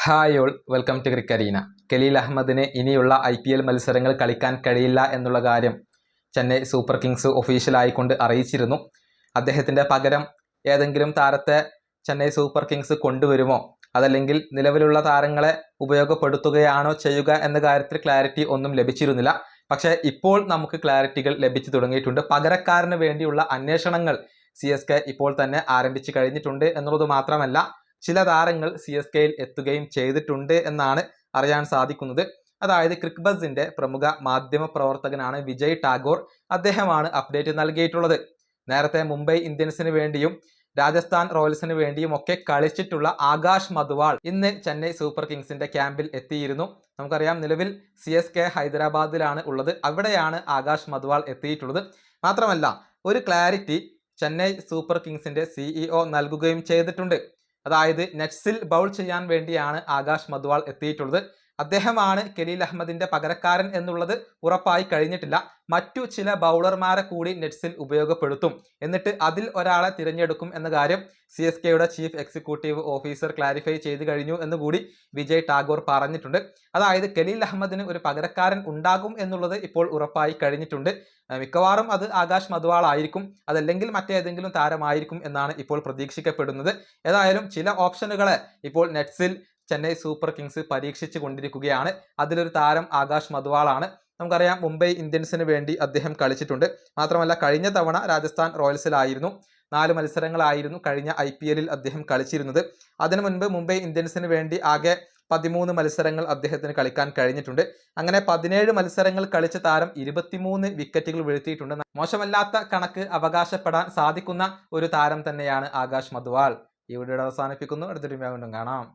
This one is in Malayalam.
Hi all, welcome to Crickareena. Khaleel അഹമ്മദിന് ഇനിയുള്ള IPL മത്സരങ്ങൾ കളിക്കാൻ കഴിയില്ല എന്നുള്ള കാര്യം ചെന്നൈ സൂപ്പർ കിങ്സ് ഒഫീഷ്യലായിക്കൊണ്ട് അറിയിച്ചിരുന്നു. അദ്ദേഹത്തിൻ്റെ പകരം ഏതെങ്കിലും താരത്തെ ചെന്നൈ സൂപ്പർ കിങ്സ് കൊണ്ടുവരുമോ, അതല്ലെങ്കിൽ നിലവിലുള്ള താരങ്ങളെ ഉപയോഗപ്പെടുത്തുകയാണോ ചെയ്യുക എന്ന കാര്യത്തിൽ ക്ലാരിറ്റി ഒന്നും ലഭിച്ചിരുന്നില്ല. പക്ഷേ ഇപ്പോൾ നമുക്ക് ക്ലാരിറ്റികൾ ലഭിച്ചു തുടങ്ങിയിട്ടുണ്ട്. പകരക്കാരന് വേണ്ടിയുള്ള അന്വേഷണങ്ങൾ CSK ഇപ്പോൾ തന്നെ ആരംഭിച്ചു കഴിഞ്ഞിട്ടുണ്ട് എന്നുള്ളത് മാത്രമല്ല, ചില താരങ്ങൾ CSKയിൽ എത്തുകയും ചെയ്തിട്ടുണ്ട് എന്നാണ് അറിയാൻ സാധിക്കുന്നത്. അതായത് ക്രിക്ബസിന്റെ പ്രമുഖ മാധ്യമ പ്രവർത്തകനാണ് വിജയ് ടാഗോർ. അദ്ദേഹമാണ് അപ്ഡേറ്റ് നൽകിയിട്ടുള്ളത്. നേരത്തെ മുംബൈ ഇന്ത്യൻസിന് വേണ്ടിയും രാജസ്ഥാൻ റോയൽസിന് വേണ്ടിയും ഒക്കെ കളിച്ചിട്ടുള്ള ആകാശ് മധുവാൾ ഇന്ന് ചെന്നൈ സൂപ്പർ കിങ്സിന്റെ ക്യാമ്പിൽ എത്തിയിരുന്നു. നമുക്കറിയാം, നിലവിൽ CSK ഹൈദരാബാദിലാണ് ഉള്ളത്. അവിടെയാണ് ആകാശ് മധുവാൾ എത്തിയിട്ടുള്ളത്. മാത്രമല്ല, ഒരു ക്ലാരിറ്റി ചെന്നൈ സൂപ്പർ കിങ്സിന്റെ CEO നൽകുകയും ചെയ്തിട്ടുണ്ട്. അതായത് നെറ്റ്സിൽ ബൗൾ ചെയ്യാൻ വേണ്ടിയാണ് ആകാശ് മധുവാൾ എത്തിയിട്ടുള്ളത്. അദ്ദേഹമാണ് ഖലീൽ അഹമ്മദിന്റെ പകരക്കാരൻ എന്നുള്ളത് ഉറപ്പായി കഴിഞ്ഞിട്ടില്ല. മറ്റു ചില ബൗളർമാരെ കൂടി നെറ്റ്സിൽ ഉപയോഗപ്പെടുത്തും, എന്നിട്ട് അതിൽ ഒരാളെ തിരഞ്ഞെടുക്കും എന്ന കാര്യം CSKയുടെ ചീഫ് എക്സിക്യൂട്ടീവ് ഓഫീസർ ക്ലാരിഫൈ ചെയ്തു കഴിഞ്ഞു എന്നുകൂടി വിജയ് ടാഗോർ പറഞ്ഞിട്ടുണ്ട്. അതായത് ഖലീൽ അഹമ്മദിന് ഒരു പകരക്കാരൻ ഉണ്ടാകും എന്നുള്ളത് ഇപ്പോൾ ഉറപ്പായി കഴിഞ്ഞിട്ടുണ്ട്. മിക്കവാറും അത് ആകാശ് മധുവാൾ ആയിരിക്കും, അതല്ലെങ്കിൽ മറ്റേതെങ്കിലും താരമായിരിക്കും എന്നാണ് ഇപ്പോൾ പ്രതീക്ഷിക്കപ്പെടുന്നത്. ഏതായാലും ചില ഓപ്ഷനുകളെ ഇപ്പോൾ നെറ്റ്സിൽ ചെന്നൈ സൂപ്പർ കിങ്സ് പരീക്ഷിച്ചു കൊണ്ടിരിക്കുകയാണ്. അതിലൊരു താരം ആകാശ് മധുവാൾ ആണ്. നമുക്കറിയാം, മുംബൈ ഇന്ത്യൻസിന് വേണ്ടി അദ്ദേഹം കളിച്ചിട്ടുണ്ട്. മാത്രമല്ല, കഴിഞ്ഞ തവണ രാജസ്ഥാൻ റോയൽസിലായിരുന്നു. 4 മത്സരങ്ങളായിരുന്നു കഴിഞ്ഞ IPL അദ്ദേഹം കളിച്ചിരുന്നത്. അതിനു മുൻപ് മുംബൈ ഇന്ത്യൻസിന് വേണ്ടി ആകെ 13 മത്സരങ്ങൾ അദ്ദേഹത്തിന് കളിക്കാൻ കഴിഞ്ഞിട്ടുണ്ട്. അങ്ങനെ 17 മത്സരങ്ങൾ കളിച്ച താരം 23 വിക്കറ്റുകൾ വീഴ്ത്തിയിട്ടുണ്ട്. മോശമല്ലാത്ത കണക്ക് അവകാശപ്പെടാൻ സാധിക്കുന്ന ഒരു താരം തന്നെയാണ് ആകാശ് മധുവാൾ. ഈ വീഡിയോ അവസാനിപ്പിക്കുന്നു. അടുത്തൊരു വീണ്ടും കാണാം.